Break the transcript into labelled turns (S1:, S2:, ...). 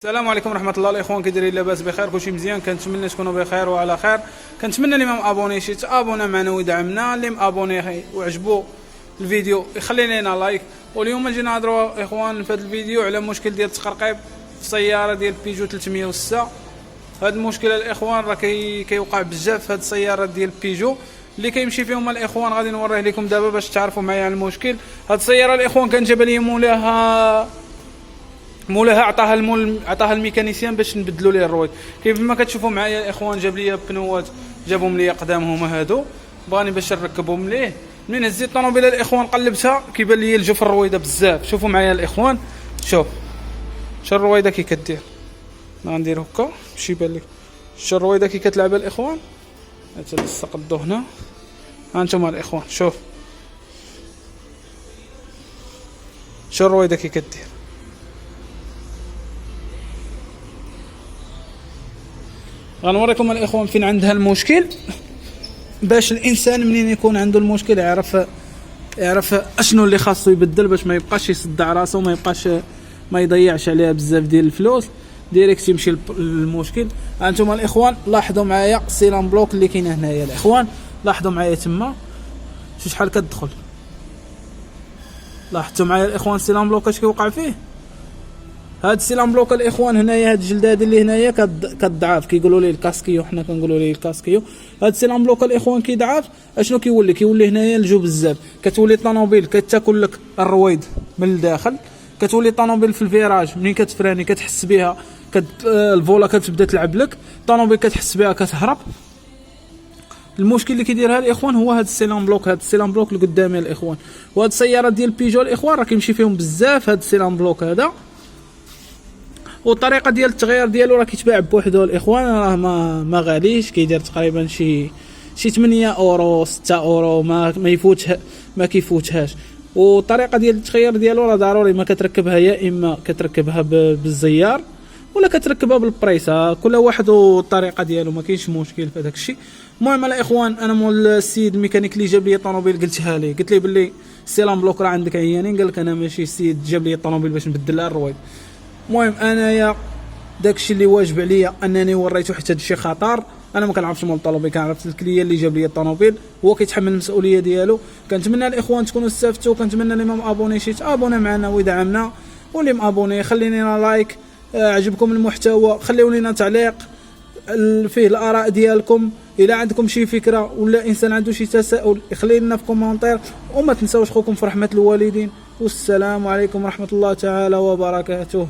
S1: السلام عليكم ورحمه الله الاخوان، كي دايرين؟ لاباس بخير؟ كلشي مزيان؟ كنتمنى تكونوا بخير وعلى خير. كنتمنى اللي ما ابونيش يتابونا معنا ويدعمنا، اللي مابوني وعجبو الفيديو يخلي لنا لايك. واليوم جينا نهضروا اخوان في هذا الفيديو على مشكل ديال التقرقيب في سياره ديال بيجو 306. هذا المشكل الاخوان راه كيوقع بزاف في هذه السيارات ديال بيجو اللي كيمشي فيهم الاخوان. غادي نوريه لكم دابا باش تعرفوا معايا على المشكل. هذه السياره الاخوان كان جاب لي مولاها عطاها الميكانيسيان باش نبدلوا ليه الرويد. كيف ما كتشوفوا معايا الاخوان جاب لي بنوات، جابهم لي قدام هما هادو، بغاني باش نركبهم ليه. من هزيت الطوموبيله الاخوان قلبتها كيبان لي الجو في الرويده بزاف. شوفوا معايا الاخوان، شوف الرويده كي كدير. غندير هكا باش يبان لك الرويده كي كتلعب الاخوان. غتلصق الضو هنا، ها انتم الاخوان شوف الرويده كي كدير. غنوريكم الاخوان فين عندها المشكل، باش الانسان منين يكون عنده المشكل يعرف اشنو اللي خاصو يبدل، باش ما يبقاش يصدع راسو، ما يضيعش عليها بزاف ديال الفلوس، ديريكت يمشي للمشكل. انتم الاخوان لاحظوا معايا السيلان بلوك اللي كاينه هنايا الاخوان، لاحظوا معايا تما شحال كتدخل. لاحظتوا معايا الاخوان السيلان بلوك اش كيوقع فيه. هاد السيلان بلوك الاخوان هنايا، هاد الجلداد اللي هنايا كضعاف، كيقولوا ليه الكاسكيو، حنا كنقولوا ليه الكاسكيو. هاد السيلان بلوك الاخوان كيضعف، اشنو كيولي هنايا الجو بزاف. كتولي الطوموبيل كتاكل لك الرويد من الداخل، كتولي الطوموبيل في الفيراج منين كتفراني كتحس بها، الفولا كتبدا تلعب لك، الطوموبيل كتحس بها كتهرب. المشكل اللي كيديرها الاخوان هو هاد السيلان بلوك اللي قدامي الاخوان. وهاد السيارات ديال بيجو الاخوان راه كيمشي فيهم بزاف هاد السيلان بلوك هذا. والطريقه ديال التغيير ديالو راه كيتباع بوحدو الاخوان، راه ما غاليش، كيدير تقريبا شي 8 اورو 6 اورو، ما كيفوتهاش. والطريقه ديال التغيير ديالو راه ضروري ما كتركبها، يا اما كتركبها بالزيار ولا كتركبها بالبريسه، كل واحد والطريقه ديالو، ما كاينش مشكل في هذاك الشيء. المهم الاخوان، انا مول السيد الميكانيك اللي جاب لي الطوموبيل قلت لي باللي السيلان بلوك راه عندك عيانين، قال لك انا ماشي السيد جاب لي الطوموبيل باش نبدل لها الرويد. المهم انايا داكشي اللي واجب عليا انني وريته، حتى هادشي خطر. انا ما كنعرفش مول الطوموبيل، كنعرف الكليه اللي جاب لي الطوموبيل، هو كيتحمل المسؤوليه ديالو. كنتمنى الاخوان تكونوا استفدتوا، كنتمنى اللي ما مابونيش يتابونا معنا ويدعمنا، واللي مابوني خلينا لنا لايك. عجبكم المحتوى خليو لنا تعليق فيه الاراء ديالكم. الا عندكم شي فكره ولا انسان عنده شي تساؤل يخلي لنا في كومونتير، وما تنساوش خوكم في رحمه الوالدين. والسلام عليكم ورحمه الله تعالى وبركاته.